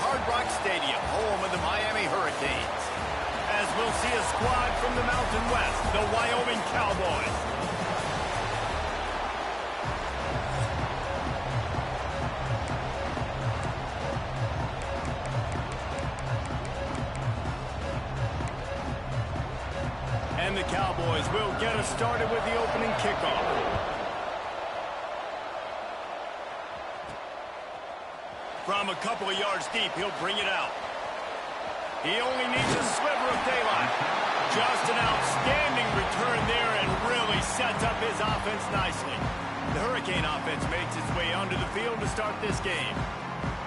Hard Rock Stadium, home of the Miami Hurricanes. As we'll see a squad from the Mountain West, the Wyoming Cowboys. And the Cowboys will get us started with the opening kickoff. From a couple of yards deep, he'll bring it out. He only needs a sliver of daylight. Just an outstanding return there and really sets up his offense nicely. The Hurricane offense makes its way onto the field to start this game.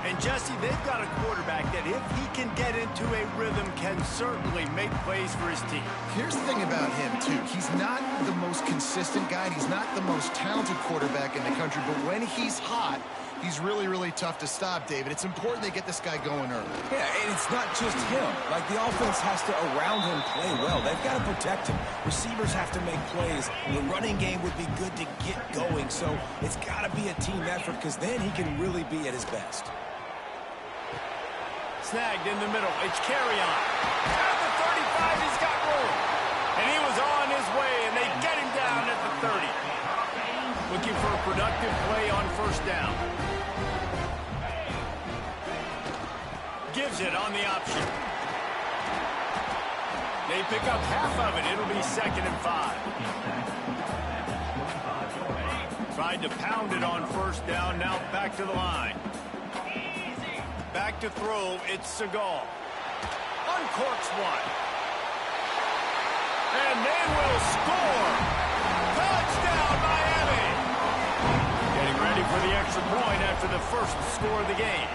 And Jesse, they've got a quarterback that if he can get into a rhythm can certainly make plays for his team. Here's the thing about him, too. He's not the most consistent guy. He's not the most talented quarterback in the country. But when he's hot, he's really, really tough to stop, David. It's important they get this guy going early. Yeah, and it's not just him. Like, the offense has to, around him, play well. They've got to protect him. Receivers have to make plays. The running game would be good to get going. So it's got to be a team effort because then he can really be at his best. Snagged in the middle. It's carry on. At the 35, he's got room. And he was on his way, and they get him down at the 30. Looking for a productive play on first down. Gives it on the option. They pick up half of it. It'll be 2nd and 5. Tried to pound it on first down. Now back to the line. Back to throw, it's Seagal. Uncorks one. And they will score. Touchdown, Miami. Getting ready for the extra point after the first score of the game.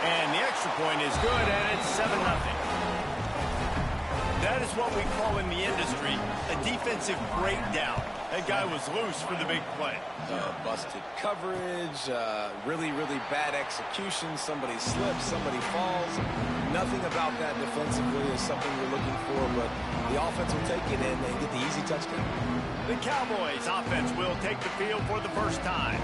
And the extra point is good, and it's 7-0. That is what we call in the industry a defensive breakdown. That guy was loose for the big play. Busted coverage, really, really bad execution. Somebody slips, somebody falls. Nothing about that defensively is something we're looking for, but the offense will take it in and get the easy touchdown. The Cowboys offense will take the field for the first time.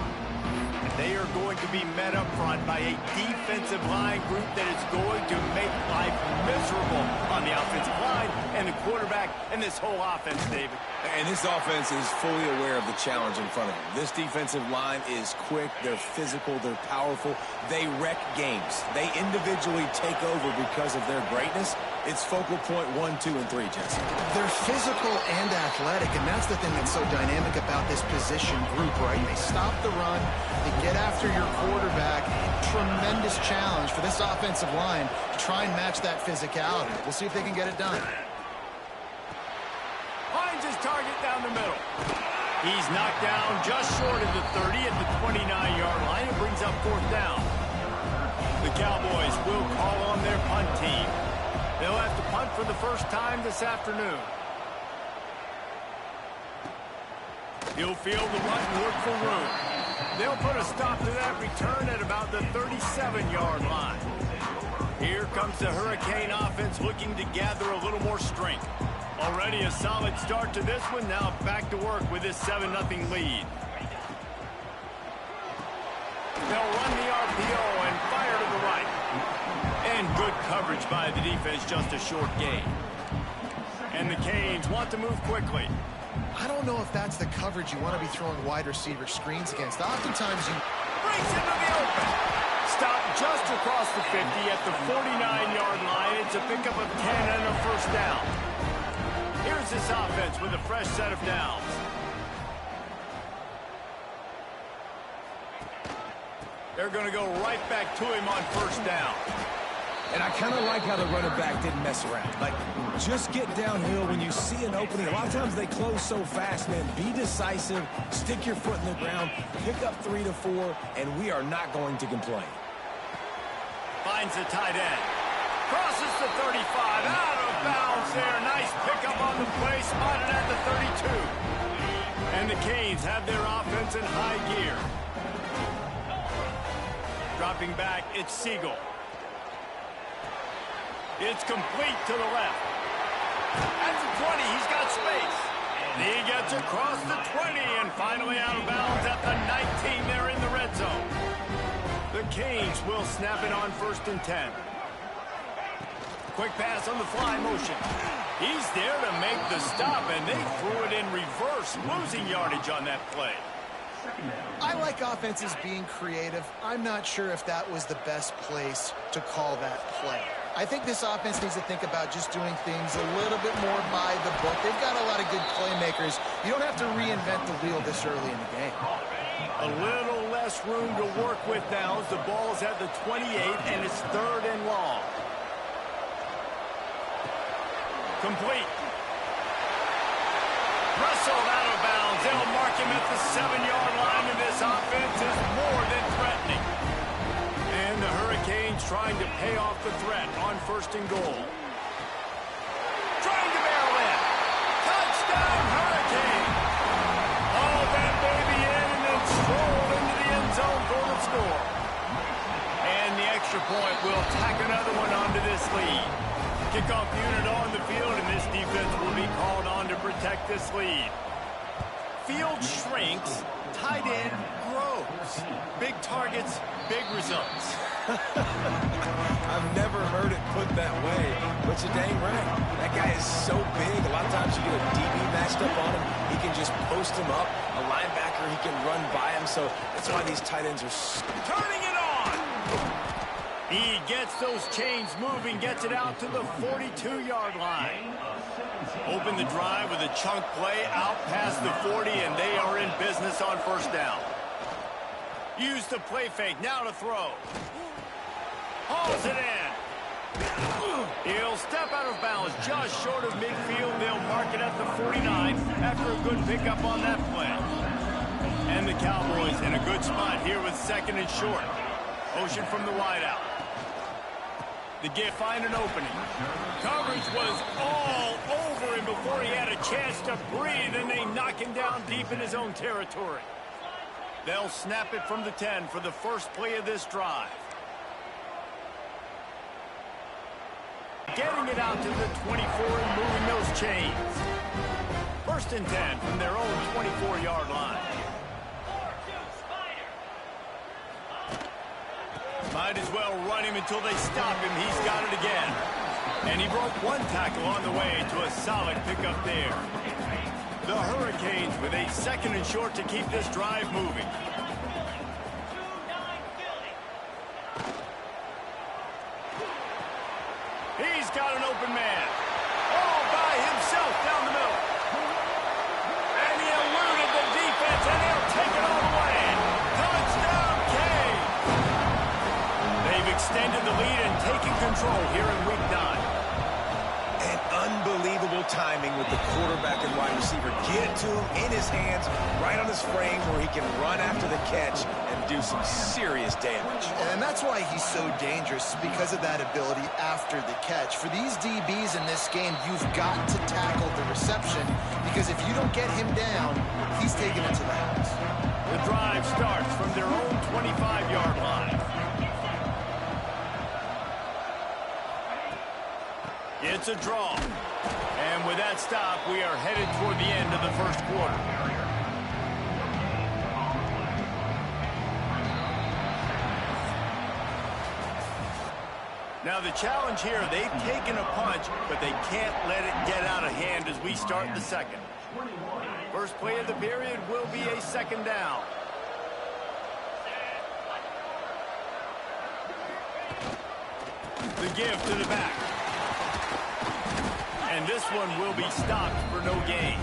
They are going to be met up front by a defensive line group that is going to make life miserable on the offensive line and the quarterback and this whole offense, David. And this offense is fully aware of the challenge in front of them. This defensive line is quick, they're physical, they're powerful. They wreck games. They individually take over because of their greatness. It's focal point 1, 2, and 3, Jesse. They're physical and athletic, and that's the thing that's so dynamic about this position group, right? They stop the run, they get after your quarterback. Tremendous challenge for this offensive line to try and match that physicality. We'll see if they can get it done. Finds his target down the middle. He's knocked down just short of the 30 at the 29-yard line. It brings up 4th down. The Cowboys will call on their punt team. They'll have to punt for the first time this afternoon. He'll field the punt and look for room. They'll put a stop to that return at about the 37-yard line. Here comes the Hurricane offense looking to gather a little more strength. Already a solid start to this one. Now back to work with this 7-0 lead. They'll run the RPO and fire to the right. And good coverage by the defense, just a short gain. And the Canes want to move quickly. I don't know if that's the coverage you want to be throwing wide receiver screens against. Oftentimes you... Breaks into the open. Stop just across the 50 at the 49-yard line. It's a pickup of 10 and a first down. Here's this offense with a fresh set of downs. They're going to go right back to him on first down. And I kind of like how the running back didn't mess around. Like, just get downhill when you see an opening. A lot of times they close so fast, man. Be decisive, stick your foot in the ground, pick up 3 to 4, and we are not going to complain. Finds the tight end. Crosses the 35, out of bounds there. Nice pickup on the play, spotted at the 32. And the Canes have their offense in high gear. Dropping back, it's Siegel. It's complete to the left. At the 20, he's got space. And he gets across the 20 and finally out of bounds at the 19. They're in the red zone. The Canes will snap it on 1st and 10. Quick pass on the fly motion. He's there to make the stop, and they threw it in reverse, losing yardage on that play. I like offenses being creative. I'm not sure if that was the best place to call that play. I think this offense needs to think about just doing things a little bit more by the book. They've got a lot of good playmakers. You don't have to reinvent the wheel this early in the game. A little less room to work with now as the ball's at the 28, and it's 3rd and long. Complete. Wrestled out of bounds. They'll mark him at the 7-yard line, and this offense is more than threatening. And the Hurricanes trying to pay off the threat on 1st and goal. Trying to barrel in. Touchdown, Hurricane. Haul that baby in and then stroll into the end zone for the score. And the extra point will tack another one onto this lead. Kickoff unit on the field, and this defense will be called on to protect this lead. Field shrinks, tight end grows. Big targets, big results. I've never heard it put that way, but you're dang right. That guy is so big. A lot of times you get a DB matched up on him. He can just post him up. A linebacker, he can run by him. So that's why these tight ends are turning it on. He gets those chains moving, gets it out to the 42-yard line. Open the drive with a chunk play out past the 40, and they are in business on 1st down. Use the play fake, now to throw. Hauls it in. He'll step out of bounds just short of midfield. They'll mark it at the 49 after a good pickup on that play. And the Cowboys in a good spot here with 2nd and short. Motion from the wideout. The give find an opening. Coverage was all over him before he had a chance to breathe, and they knock him down deep in his own territory. They'll snap it from the 10 for the first play of this drive. Getting it out to the 24 and moving those chains. 1st and 10 from their own 24-yard line. Might as well run him until they stop him. He's got it again. And he broke one tackle on the way to a solid pickup there. The Hurricanes with a 2nd and short to keep this drive moving. He's got an open man. All by himself down the middle. And he eluded the defense, and he'll take it all the way. Touchdown, Canes. They've extended the lead and taken control here in Week 9. And unbelievable timing with the quarterback and wide receiver. Get it to him in his hands, right on his frame where he can run after the catch and do some serious damage. And that's why he's so dangerous, because of that ability after the catch. For these DBs in this game, you've got to tackle the reception, because if you don't get him down, he's taking it to the house. The drive starts from their own 25-yard line. It's a draw. And with that stop, we are headed toward the end of the 1st quarter. Now the challenge here, they've taken a punch, but they can't let it get out of hand as we start the 2nd. First play of the period will be a 2nd down. The give to the back. And this one will be stopped for no gain.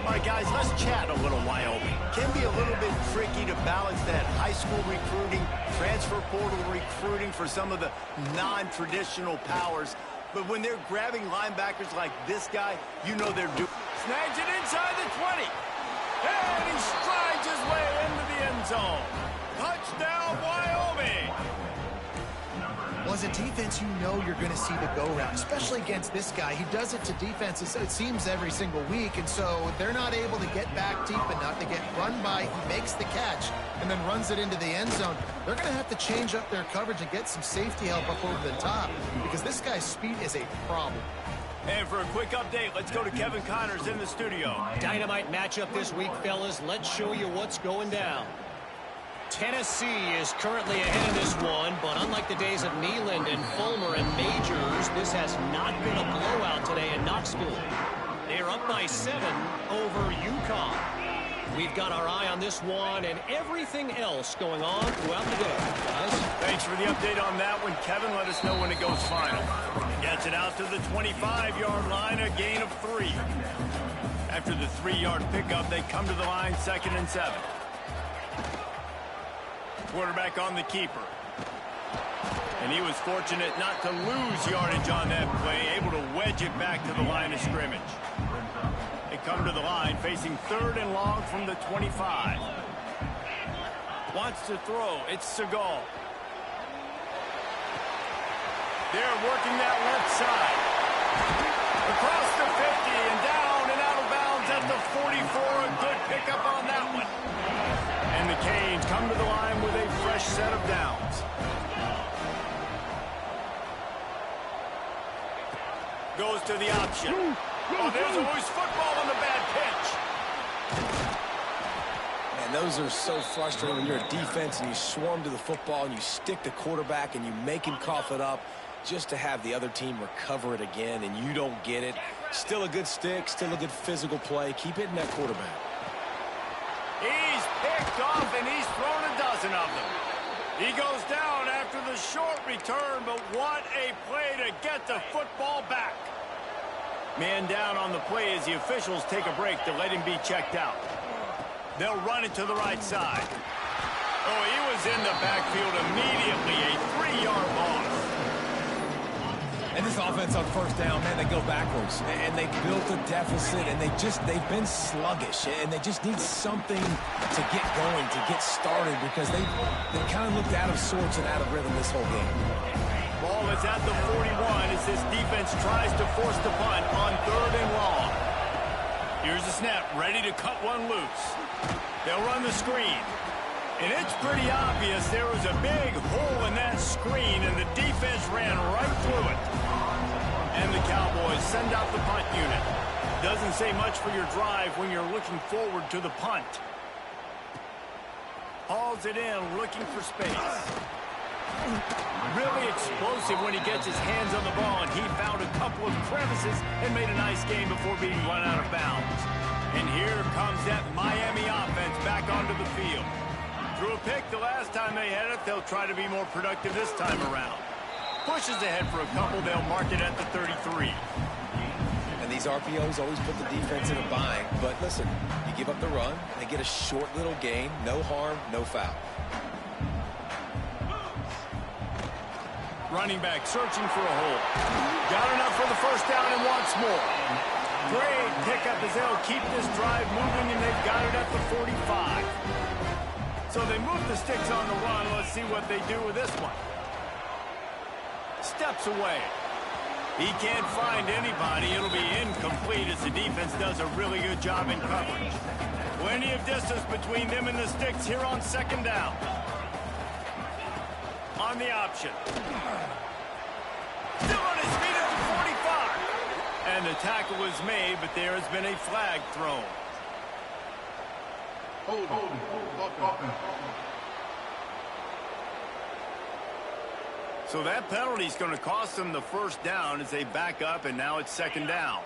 All right, guys, let's chat a little Wyoming. Can be a little bit tricky to balance that high school recruiting, transfer portal recruiting for some of the non-traditional powers. But when they're grabbing linebackers like this guy, you know they're doing. Snags it inside the 20. And he strides his way into the end zone. Touchdown, Wyoming. Well, as a defense, you know you're going to see the go-round, especially against this guy. He does it to defenses, it seems, every single week, and so they're not able to get back deep enough to get run by. He makes the catch and then runs it into the end zone. They're going to have to change up their coverage and get some safety help up over the top, because this guy's speed is a problem. And for a quick update, let's go to Kevin Connors in the studio. Dynamite matchup this week, fellas. Let's show you what's going down. Tennessee is currently ahead in this one, but unlike the days of Neyland and Fulmer and Majors, this has not been a blowout today in Knoxville. They're up by 7 over UConn. We've got our eye on this one and everything else going on throughout the day. Guys? Thanks for the update on that one, Kevin. Let us know when it goes final. Gets it out to the 25-yard line, a gain of 3. After the 3-yard pickup, they come to the line, 2nd and 7. Quarterback on the keeper. And he was fortunate not to lose yardage on that play, able to wedge it back to the line of scrimmage. They come to the line, facing 3rd and long from the 25. Wants to throw. It's Segal. They're working that left side. Across the 50 and down and out of bounds at the 44. A good pickup on that one. And the Canes come to the line with a fresh set of downs. Goes to the option. Oh, there's a loose football on the bad pitch. And those are so frustrating when you're a defense and you swarm to the football and you stick the quarterback and you make him cough it up just to have the other team recover it again and you don't get it. Still a good stick, still a good physical play. Keep hitting that quarterback. He's picked off and he's thrown a dozen of them. He goes down after the short return, but what a play to get the football back. Man down on the play as the officials take a break to let him be checked out. They'll run it to the right side. Oh, he was in the backfield immediately, a 3-yard loss. And this offense on 1st down, man, they go backwards. And they built a deficit, and they've been sluggish. And they just need something to get going, to get started, because they kind of looked out of sorts and out of rhythm this whole game. Ball is at the 41 as this defense tries to force the punt on 3rd and long. Here's the snap, ready to cut one loose. They'll run the screen. And it's pretty obvious there was a big hole in that screen, and the defense ran right through it. And the Cowboys send out the punt unit. Doesn't say much for your drive when you're looking forward to the punt. Hauls it in, looking for space. Really explosive when he gets his hands on the ball, and he found a couple of crevices and made a nice game before being run out of bounds. And here comes that Miami offense back onto the field. Threw a pick the last time they had it. They'll try to be more productive this time around. Pushes ahead for a couple. They'll mark it at the 33. And these RPOs always put the defense in a bind. But listen, you give up the run, they get a short little gain. No harm, no foul. Running back searching for a hole. Got enough for the 1st down and wants more. Great pickup as they'll keep this drive moving, and they've got it at the 45. So they move the sticks on the run. Let's see what they do with this one. Steps away. He can't find anybody. It'll be incomplete as the defense does a really good job in coverage. Plenty of distance between them and the sticks here on 2nd down. On the option. Still on his feet at the 45. And the tackle is made, but there has been a flag thrown. Hold. So that penalty is going to cost them the 1st down as they back up, and now it's 2nd down.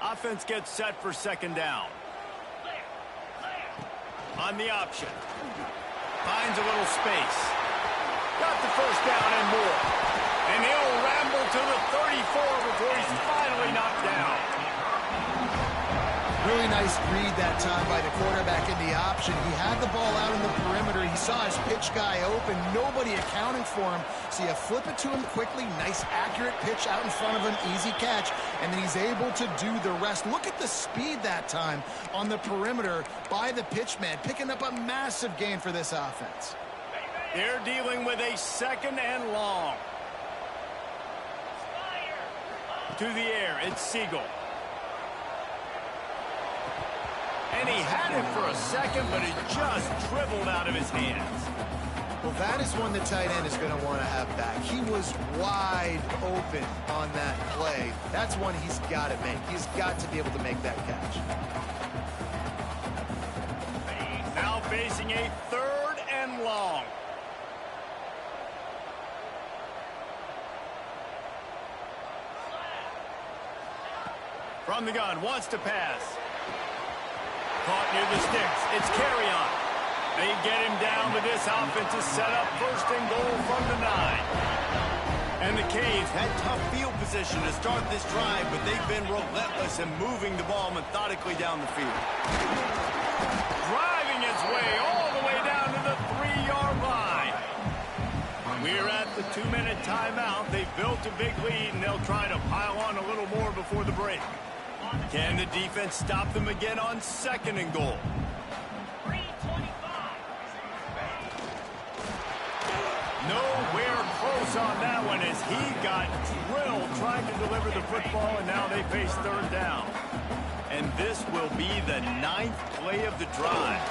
Offense gets set for 2nd down. On the option. Finds a little space. Got the 1st down and more. And he'll ramble to the 34 before he's finally knocked down. Really nice read that time by the quarterback in the option. He had the ball out in the perimeter. He saw his pitch guy open. Nobody accounting for him. So you flip it to him quickly. Nice, accurate pitch out in front of him. Easy catch. And then he's able to do the rest. Look at the speed that time on the perimeter by the pitchman, picking up a massive gain for this offense. They're dealing with a 2nd and long. To the air, it's Siegel. And he had it for a second, but it just dribbled out of his hands. Well, that is one the tight end is going to want to have back. He was wide open on that play. That's one he's got to make. He's got to be able to make that catch. Now facing a 3rd long. From the gun, wants to pass. Caught near the sticks. It's carry on. They get him down, but this offense is set up first and goal from the 9. And the Canes had tough field position to start this drive, but they've been relentless in moving the ball methodically down the field. Driving its way all the way down to the 3-yard line. We're at the 2-minute timeout. They've built a big lead, and they'll try to pile on a little more before the break. Can the defense stop them again on 2nd and goal? Nowhere close on that one as he got drilled trying to deliver the football, and now they face 3rd down. And this will be the 9th play of the drive.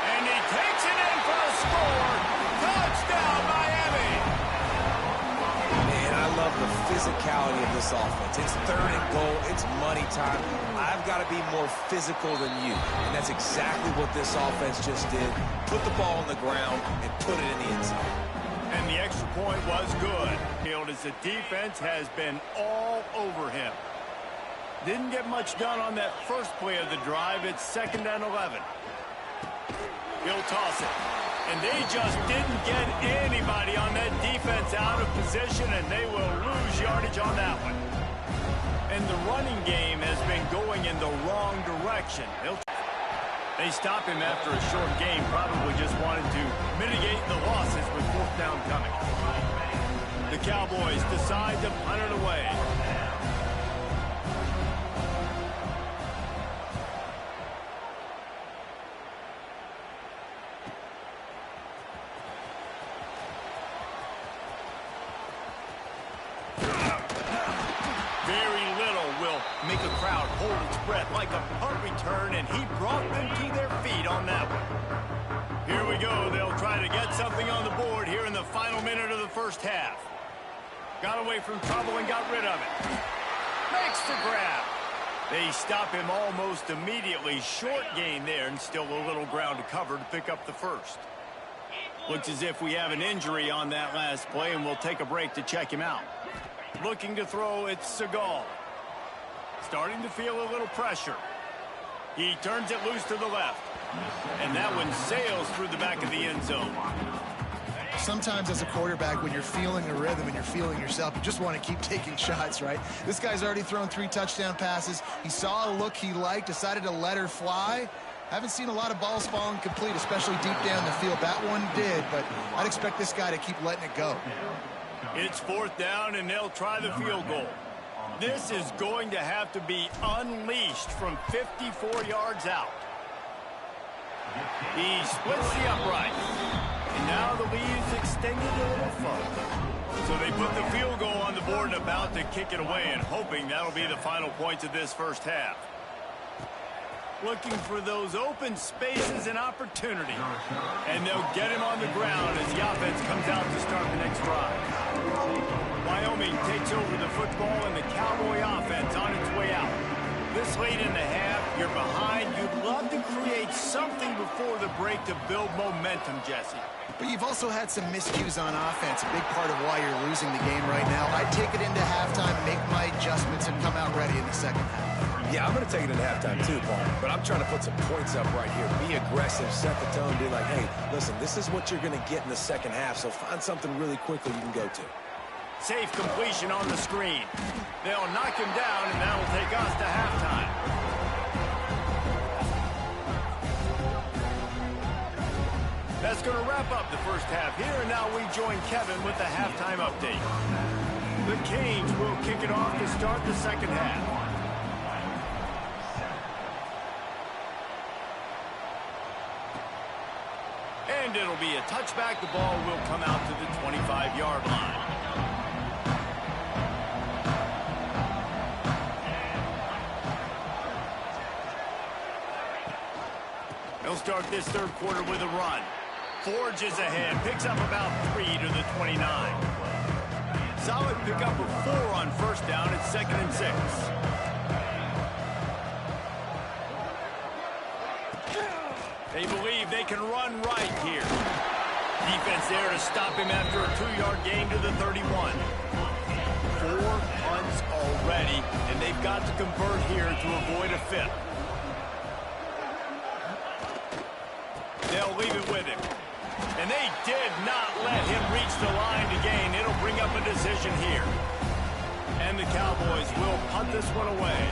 And he takes it in for a score. Touchdown, Miami! Man, I love the physicality of this offense. It's 3rd and goal. It's money time. I've got to be more physical than you. And that's exactly what this offense just did. Put the ball on the ground and put it in the end zone. And the extra point was good. As the defense has been all over him. Didn't get much done on that first play of the drive. It's 2nd and 11. He'll toss it. And they just didn't get anybody on that defense out of position, and they will lose yardage on that one. And the running game has been going in the wrong direction. They stop him after a short game, probably just wanted to mitigate the losses with 4th down coming. The Cowboys decide to punt it away. Very little will make a crowd hold its breath like a punt return, and he brought them to their feet on that one. Here we go. They'll try to get something on the board here in the final minute of the first half. Got away from trouble and got rid of it. Makes the grab. They stop him almost immediately. Short gain there, and still a little ground to cover to pick up the first. Looks as if we have an injury on that last play, and we'll take a break to check him out. Looking to throw, it's Seagal. Starting to feel a little pressure. He turns it loose to the left. And that one sails through the back of the end zone. Sometimes as a quarterback, when you're feeling the rhythm and you're feeling yourself, you just want to keep taking shots, right? This guy's already thrown 3 touchdown passes. He saw a look he liked, decided to let her fly. Haven't seen a lot of balls falling complete, especially deep down the field. That one did, but I'd expect this guy to keep letting it go. It's 4th down, and they'll try the field goal. This is going to have to be unleashed from 54 yards out. He splits the upright. And now the lead's extended a little further. So they put the field goal on the board and about to kick it away, and hoping that'll be the final points of this first half. Looking for those open spaces and opportunity. And they'll get him on the ground as the offense comes out to start the next drive. Wyoming takes over the football, and the Cowboy offense on its way out. This late in the half, you're behind. You'd love to create something before the break to build momentum, Jesse. But you've also had some miscues on offense, a big part of why you're losing the game right now. I'd take it into halftime, make my adjustments, and come out ready in the second half. Yeah, I'm going to take it at halftime too, Paul. But I'm trying to put some points up right here. Be aggressive, set the tone, be like, hey, listen, this is what you're going to get in the second half, so find something really quickly you can go to. Safe completion on the screen. They'll knock him down, and that'll take us to halftime. That's going to wrap up the first half here, and now we join Kevin with the halftime update. The Canes will kick it off to start the second half. And it'll be a touchback. The ball will come out to the 25-yard line. They'll start this third quarter with a run. Forges ahead, picks up about 3 to the 29. Solid pickup of 4 on first down. It's 2nd and 6. They believe they can run right here. Defense there to stop him after a 2-yard gain to the 31. 4 punts already, and they've got to convert here to avoid a 5th. They'll leave it with him. And they did not let him reach the line to gain. It'll bring up a decision here. And the Cowboys will punt this one away.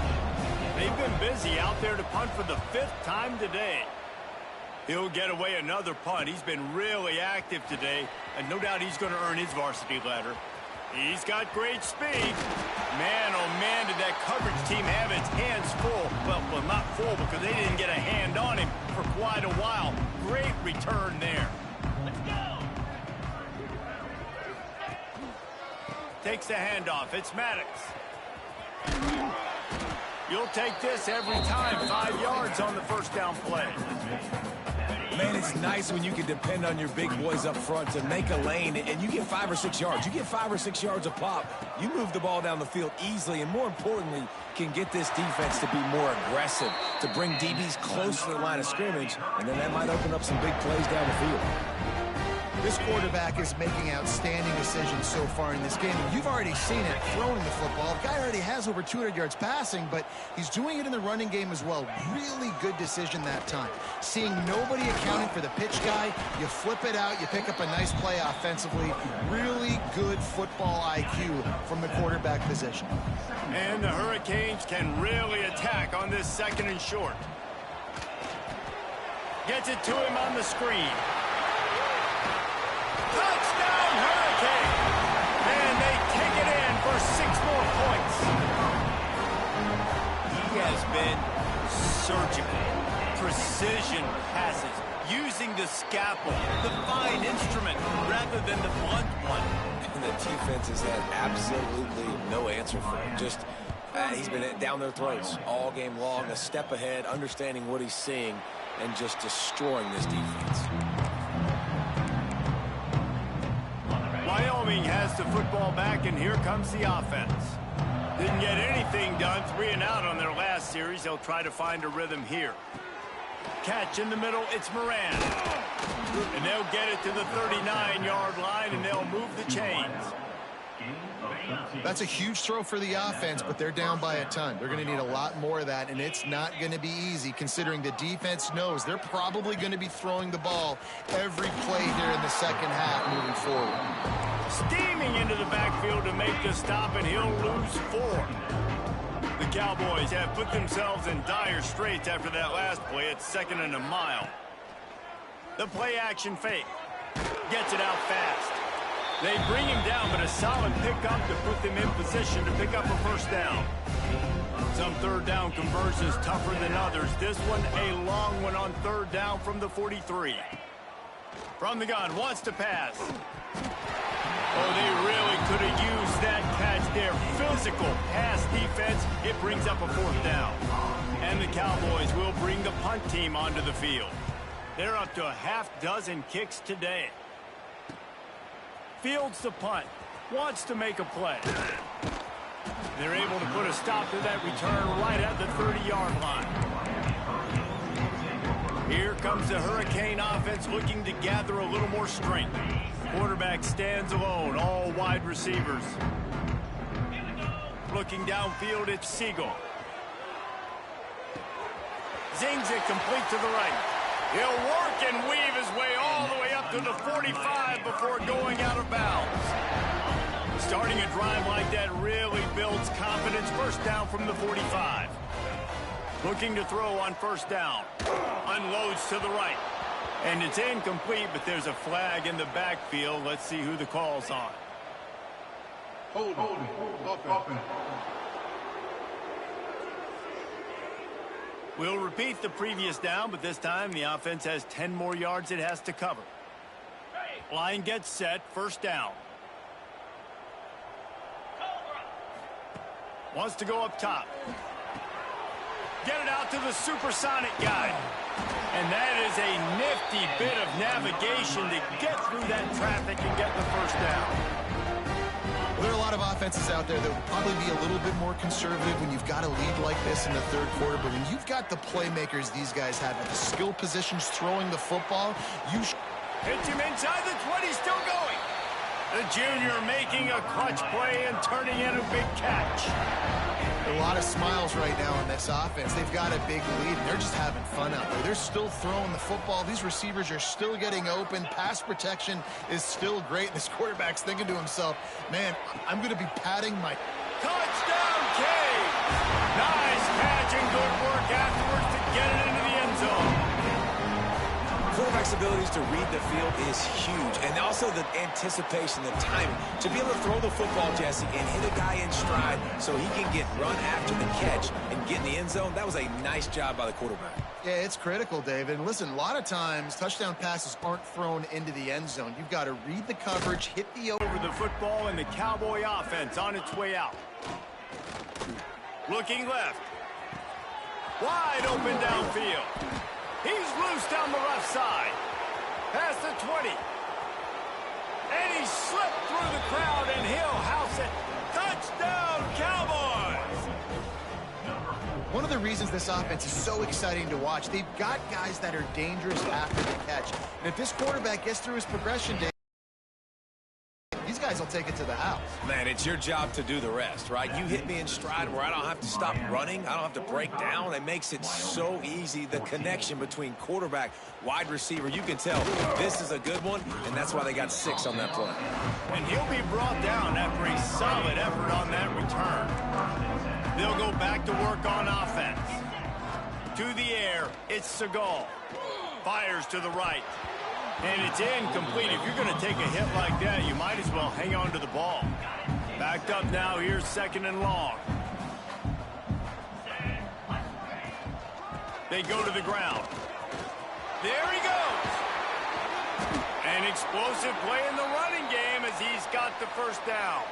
They've been busy out there to punt for the 5th time today. He'll get away another punt. He's been really active today, and no doubt he's going to earn his varsity letter. He's got great speed. Man, oh man, did that coverage team have its hands full. Well, not full because they didn't get a hand on him for quite a while. Great return there. Let's go. Takes the handoff. It's Maddox. You'll take this every time. 5 yards on the first down play. Man, it's nice when you can depend on your big boys up front to make a lane, and you get 5 or 6 yards. You get 5 or 6 yards a pop. You move the ball down the field easily, and more importantly, can get this defense to be more aggressive, to bring DBs close to the line of scrimmage, and then that might open up some big plays down the field. This quarterback is making outstanding decisions so far in this game. And you've already seen it throwing the football. The guy already has over 200 yards passing, but he's doing it in the running game as well. Really good decision that time. Seeing nobody accounting for the pitch guy, you flip it out, you pick up a nice play offensively. Really good football IQ from the quarterback position. And the Hurricanes can really attack on this 2nd and short. Gets it to him on the screen. Touchdown, Hurricane! And they take it in for 6 more points. He has been surgical. Precision passes. Using the scalpel, the fine instrument, rather than the blunt one. And the defense has had absolutely no answer for him. Just, he's been down their throats all game long, a step ahead, understanding what he's seeing, and just destroying this defense. Wyoming has the football back, and here comes the offense. Didn't get anything done, 3 and out on their last series. They'll try to find a rhythm here. Catch in the middle, it's Moran. And they'll get it to the 39-yard line, and they'll move the chains. That's a huge throw for the offense, but they're down by a ton. They're going to need a lot more of that, and it's not going to be easy considering the defense knows they're probably going to be throwing the ball every play here in the second half moving forward. Steaming into the backfield to make the stop, and he'll lose 4. The Cowboys have put themselves in dire straits after that last play. It's 2nd and a mile. The play action fake. Gets it out fast. They bring him down, but a solid pickup to put them in position to pick up a 1st down. Some 3rd down conversions tougher than others. This one a long one on 3rd down from the 43. From the gun, wants to pass. Oh, they really could have used that catch there. Physical pass defense. It brings up a 4th down. And the Cowboys will bring the punt team onto the field. They're up to a half-dozen kicks today. Fields the punt. Wants to make a play. They're able to put a stop to that return right at the 30-yard line. Here comes the Hurricane offense looking to gather a little more strength. Quarterback stands alone, all wide receivers. Looking downfield, it's Siegel. Zings it complete to the right. He'll work and weave his way all the way up to the 45 before going out of bounds. Starting a drive like that really builds confidence. 1st down from the 45. Looking to throw on 1st down. Unloads to the right. And it's incomplete, but there's a flag in the backfield. Let's see who the call's on. Hold it. We'll repeat the previous down, but this time the offense has 10 more yards it has to cover. Line gets set, 1st down. Wants to go up top. Get it out to the supersonic guy. And that is a nifty bit of navigation to get through that traffic and get the 1st down. There are a lot lot of offenses out there that will probably be a little bit more conservative when you've got a lead like this in the third quarter, but when you've got the playmakers these guys have at the skill positions throwing the football, you hits him inside the 20, still going. The junior making a clutch play and turning in a big catch. A lot of smiles right now in this offense. They've got a big lead, and they're just having fun out there. They're still throwing the football. These receivers are still getting open. Pass protection is still great. This quarterback's thinking to himself, man, I'm going to be patting my... Touchdown, Cade! Nice catch and good work afterwards to get it into the end zone. Quarterback's abilities to read the field is huge, and also the anticipation, the timing. To be able to throw the football, Jesse, and hit a guy in stride so he can get run after the catch and get in the end zone, that was a nice job by the quarterback. Yeah, it's critical, David. And listen, a lot of times touchdown passes aren't thrown into the end zone. You've got to read the coverage, hit the... Over the football and the Cowboy offense on its way out. Looking left. Wide open downfield. He's loose down the left side. Past the 20. And he slipped through the crowd, and he'll house it. Touchdown, Cowboys! One of the reasons this offense is so exciting to watch, they've got guys that are dangerous after the catch. And if this quarterback gets through his progression, these guys will take it to the house. Man, it's your job to do the rest, right? You hit me in stride where I don't have to stop running. I don't have to break down. It makes it so easy, the connection between quarterback, wide receiver. You can tell this is a good one, and that's why they got 6 on that play. And he'll be brought down after a solid effort on that return. They'll go back to work on offense. To the air, it's Seagal. Fires to the right. And it's incomplete. If you're going to take a hit like that, you might as well hang on to the ball. Backed up now. Here's 2nd and long. They go to the ground. There he goes. An explosive play in the running game as he's got the first down.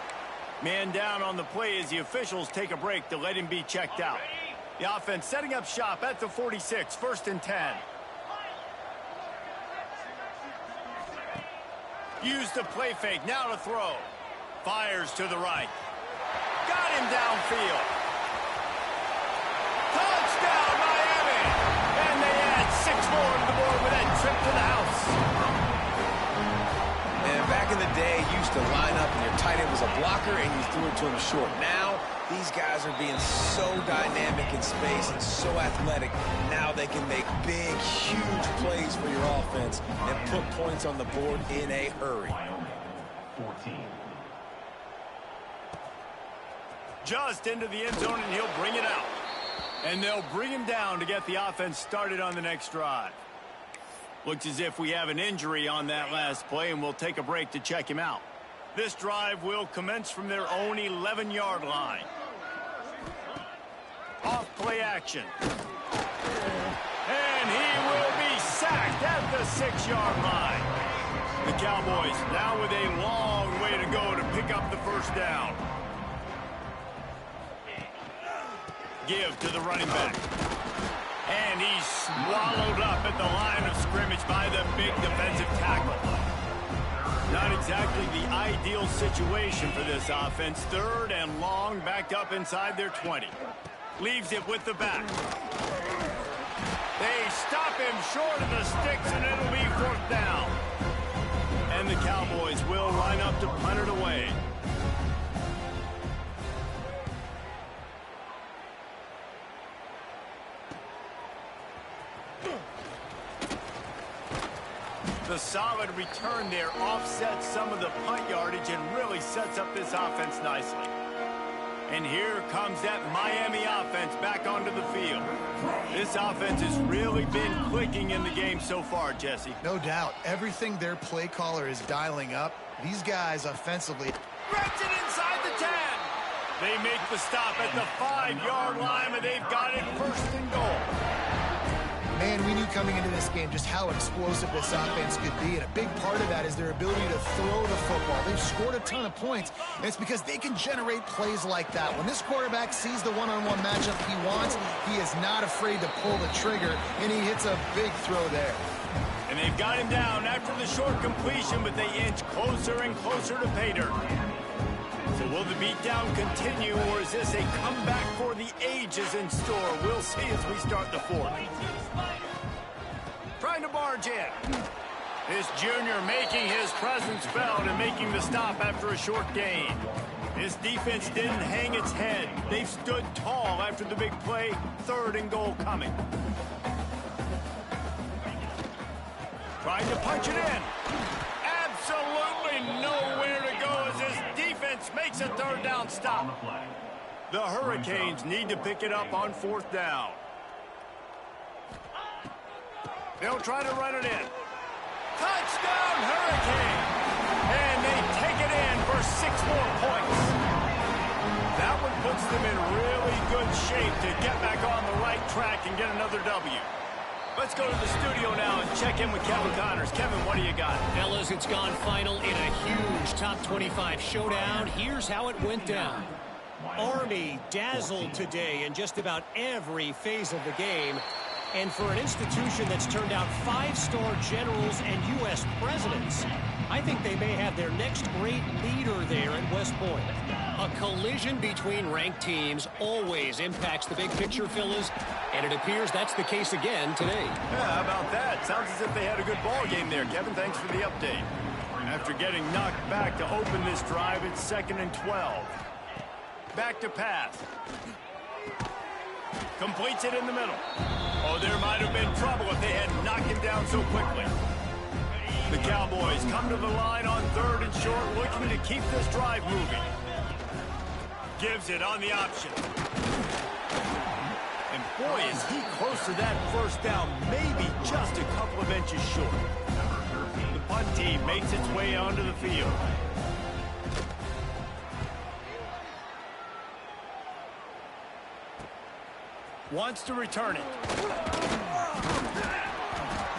Man down on the play as the officials take a break to let him be checked out. The offense setting up shop at the 46, 1st and 10. Use the play fake, now to throw. Fires to the right. Got him downfield. Touchdown, Miami! And they add 6 more to the board with that trip to the house. And back in the day, you used to line up and your tight end was a blocker and you threw it to him short. Now, these guys are being so dynamic in space and so athletic. Now they can make big, huge plays for your offense and put points on the board in a hurry. 14. Just into the end zone, and he'll bring it out. And they'll bring him down to get the offense started on the next drive. Looks as if we have an injury on that last play, and we'll take a break to check him out. This drive will commence from their own 11-yard line. Off play action. And he will be sacked at the 6-yard line. The Cowboys now with a long way to go to pick up the first down. Give to the running back. And he's swallowed up at the line of scrimmage by the big defensive tackle. Not exactly the ideal situation for this offense. 3rd and long, backed up inside their 20. Leaves it with the back. They stop him short of the sticks, and it'll be 4th down. And the Cowboys will line up to punt it away. The solid return there offsets some of the punt yardage and really sets up this offense nicely. And here comes that Miami offense back onto the field. This offense has really been clicking in the game so far, Jesse. No doubt. Everything their play caller is dialing up, these guys offensively. Gets it inside the 10. They make the stop at the 5-yard line, and they've got it 1st and goal. Man, we knew coming into this game just how explosive this offense could be, and a big part of that is their ability to throw the football. They've scored a ton of points, and it's because they can generate plays like that. When this quarterback sees the one-on-one matchup he wants, he is not afraid to pull the trigger, and he hits a big throw there. And they've got him down after the short completion, but they inch closer and closer to pay dirt. So will the beatdown continue, or is this a comeback for the ages in store? We'll see as we start the fourth. Trying to barge in. This junior making his presence felt and making the stop after a short gain. This defense didn't hang its head. They've stood tall after the big play. 3rd and goal coming. Trying to punch it in. Absolutely nowhere to go as this defense makes a 3rd down stop. The Hurricanes need to pick it up on 4th down. They'll try to run it in. Touchdown, Hurricane! And they take it in for 6 more points. That one puts them in really good shape to get back on the right track and get another W. Let's go to the studio now and check in with Kevin Connors. Kevin, what do you got? Fellas, it's gone final in a huge top 25 showdown. Here's how it went down. Army dazzled today in just about every phase of the game. And for an institution that's turned out 5-star generals and U.S. presidents, I think they may have their next great leader there at West Point. A collision between ranked teams always impacts the big picture, fellas, and it appears that's the case again today. Yeah, how about that? Sounds as if they had a good ball game there. Kevin, thanks for the update. After getting knocked back to open this drive, it's 2nd and 12. Back to pass. Completes it in the middle. Oh, there might have been trouble if they hadn't knocked him down so quickly. The Cowboys come to the line on 3rd and short, looking to keep this drive moving. Gives it on the option. And boy, is he close to that 1st down, maybe just a couple of inches short. The punt team makes its way onto the field. Wants to return it.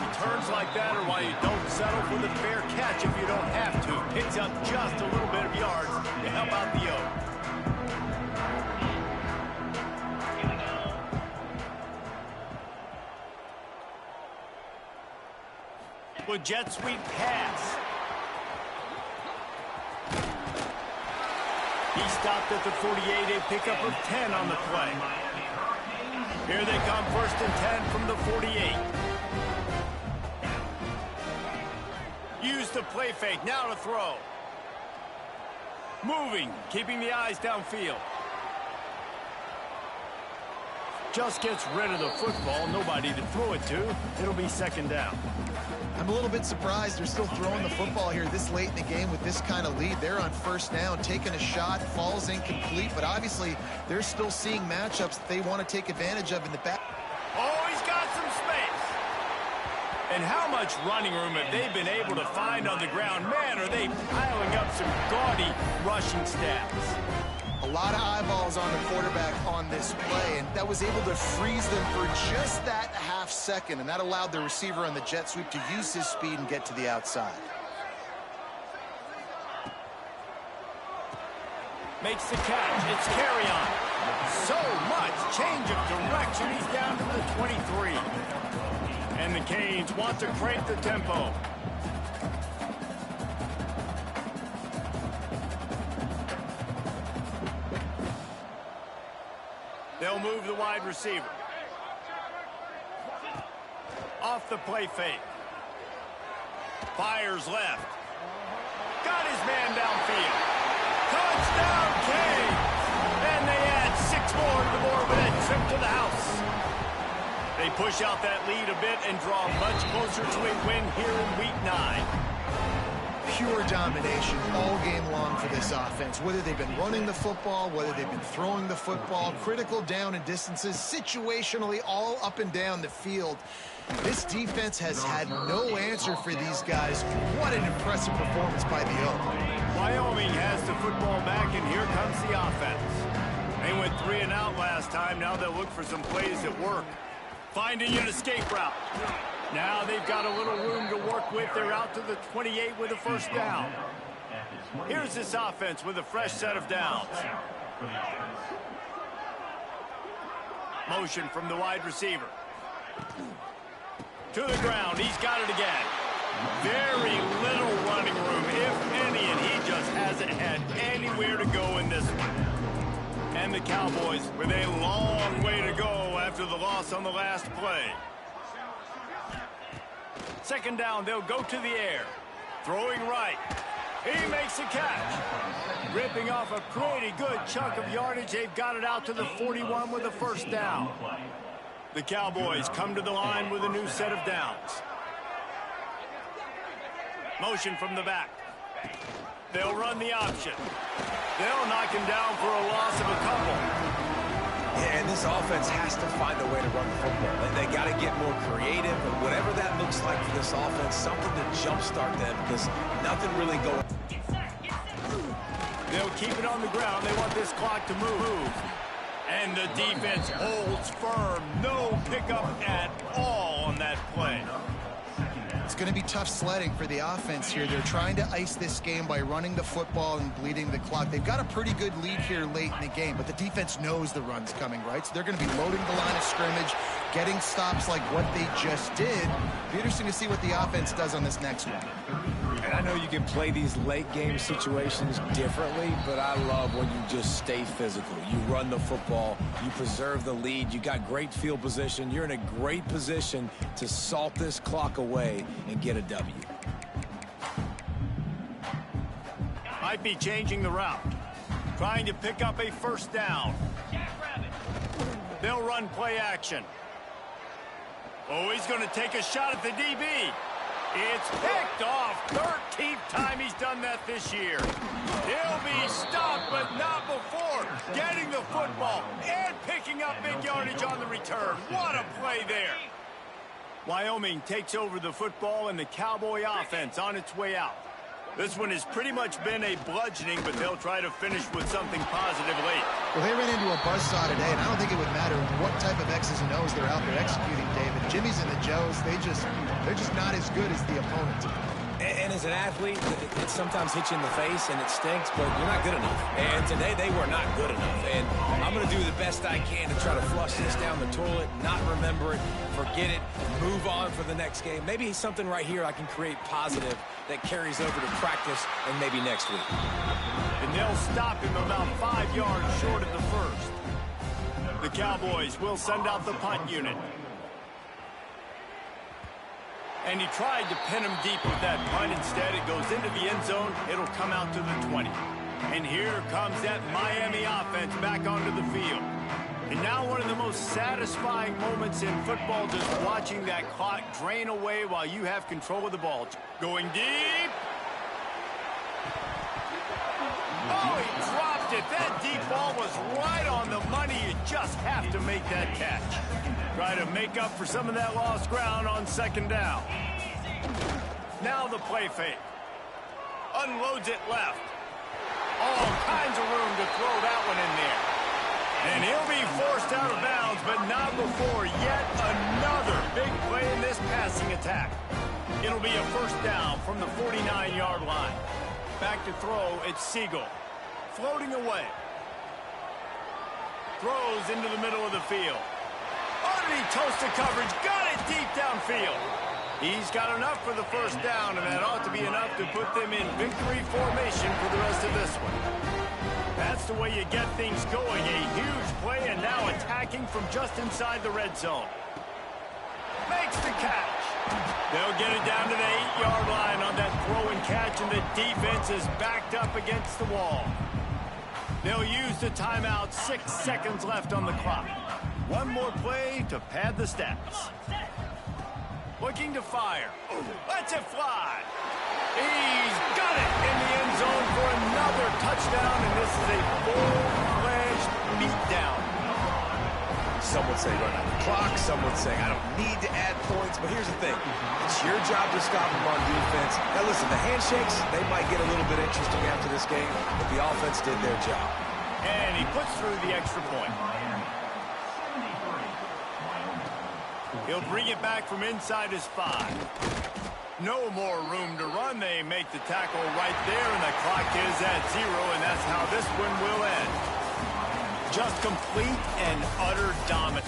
Returns like that are why you don't settle for the fair catch if you don't have to. Picks up just a little bit of yards to help out the O. With jet sweep pass. He stopped at the 48, a pickup of 10 on the play. Here they come, 1st and 10 from the 48. Use the play fake, now to throw. Moving, keeping the eyes downfield. Just gets rid of the football, nobody to throw it to. It'll be 2nd down. I'm a little bit surprised they're still throwing the football here this late in the game with this kind of lead. They're on 1st down, taking a shot, falls incomplete, but obviously they're still seeing matchups that they want to take advantage of in the back. Oh, he's got some space. And how much running room have they been able to find on the ground? Man, are they piling up some gaudy rushing stats. A lot of eyeballs on the quarterback on this play, and that was able to freeze them for just that half second, and that allowed the receiver on the jet sweep to use his speed and get to the outside. Makes the catch. It's carry on. So much change of direction. He's down to the 23. And the Canes want to crank the tempo. They'll move the wide receiver. Off the play fake. Fires left. Got his man downfield. Touchdown, Canes! And they add 6 more to the board with a trip to the house. They push out that lead a bit and draw much closer to a win here in Week 9. Pure domination all game long for this offense. Whether they've been running the football, whether they've been throwing the football, critical down and distances, situationally all up and down the field. This defense has had no answer for these guys. What an impressive performance by the O. Wyoming has the football back, and here comes the offense. They went 3 and out last time. Now they'll look for some plays that work. Finding an escape route. Now they've got a little room to work with. They're out to the 28 with a 1st down. Here's this offense with a fresh set of downs. Motion from the wide receiver. To the ground. He's got it again. Very little running room, if any, and he just hasn't had any anywhere to go in this one. And the Cowboys with a long way to go after the loss on the last play. Second down, they'll go to the air. Throwing right. He makes a catch. Ripping off a pretty good chunk of yardage. They've got it out to the 41 with a first down. The Cowboys come to the line with a new set of downs. Motion from the back. They'll run the option. They'll knock him down for a loss of a couple. Yeah, and this offense has to find a way to run the football. They got to get more creative, and whatever that looks like for this offense, something to jumpstart them because nothing really going. They'll keep it on the ground. They want this clock to move. And the defense holds firm. No pickup at all on that play. It's going to be tough sledding for the offense here. They're trying to ice this game by running the football and bleeding the clock. They've got a pretty good lead here late in the game, but the defense knows the run's coming, right? So they're going to be loading the line of scrimmage, getting stops like what they just did. It'll be interesting to see what the offense does on this next one. And I know you can play these late game situations differently, but I love when you just stay physical. You run the football, you preserve the lead, you got great field position, you're in a great position to salt this clock away and get a W. Might be changing the route. Trying to pick up a first down. They'll run play action. Oh, he's going to take a shot at the DB. It's picked off. 13th time he's done that this year. He'll be stopped, but not before getting the football and picking up big yardage on the return. What a play there. Wyoming takes over the football and the Cowboy offense on its way out. This one has pretty much been a bludgeoning, but they'll try to finish with something positive late. Well, they ran into a buzzsaw today, and I don't think it would matter what type of X's and O's they're out there executing, David. Jimmy's and the Joes, they're just not as good as the opponent. And as an athlete, it sometimes hits you in the face and it stinks, but you're not good enough. And today they were not good enough. And I'm going to do the best I can to try to flush this down the toilet, not remember it, forget it, move on for the next game. Maybe something right here I can create positive that carries over to practice and maybe next week. And they'll stop him about 5 yards short of the first. The Cowboys will send out the punt unit. And he tried to pin him deep with that punt. Instead, it goes into the end zone. It'll come out to the 20. And here comes that Miami offense back onto the field. And now one of the most satisfying moments in football, just watching that clock drain away while you have control of the ball. Going deep. Oh, he dropped it. That deep ball was right on the money. You just have to make that catch. Try to make up for some of that lost ground on second down. Now the play fake. Unloads it left. All kinds of room to throw that one in there. And he'll be forced out of bounds, but not before yet another big play in this passing attack. It'll be a first down from the 49-yard line. Back to throw, it's Siegel. Floating away. Throws into the middle of the field. Underneath toasted coverage, got it deep downfield. He's got enough for the first down, and that ought to be enough to put them in victory formation for the rest of this one. That's the way you get things going. A huge play, and now attacking from just inside the red zone. Makes the catch. They'll get it down to the 8-yard line on that throw and catch, and the defense is backed up against the wall. They'll use the timeout. 6 seconds left on the clock. One more play to pad the stats. Looking to fire. Lets it fly. He's got it in the end zone for another touchdown, and this is a full-fledged beatdown. Some would say run out the clock. Some would say I don't need to add points. But here's the thing. It's your job to stop them on defense. Now, listen, the handshakes, they might get a little bit interesting after this game, but the offense did their job. And he puts through the extra point. He'll bring it back from inside his 5. No more room to run. They make the tackle right there, and the clock is at 0, and that's how this one will end. Just complete and utter dominance.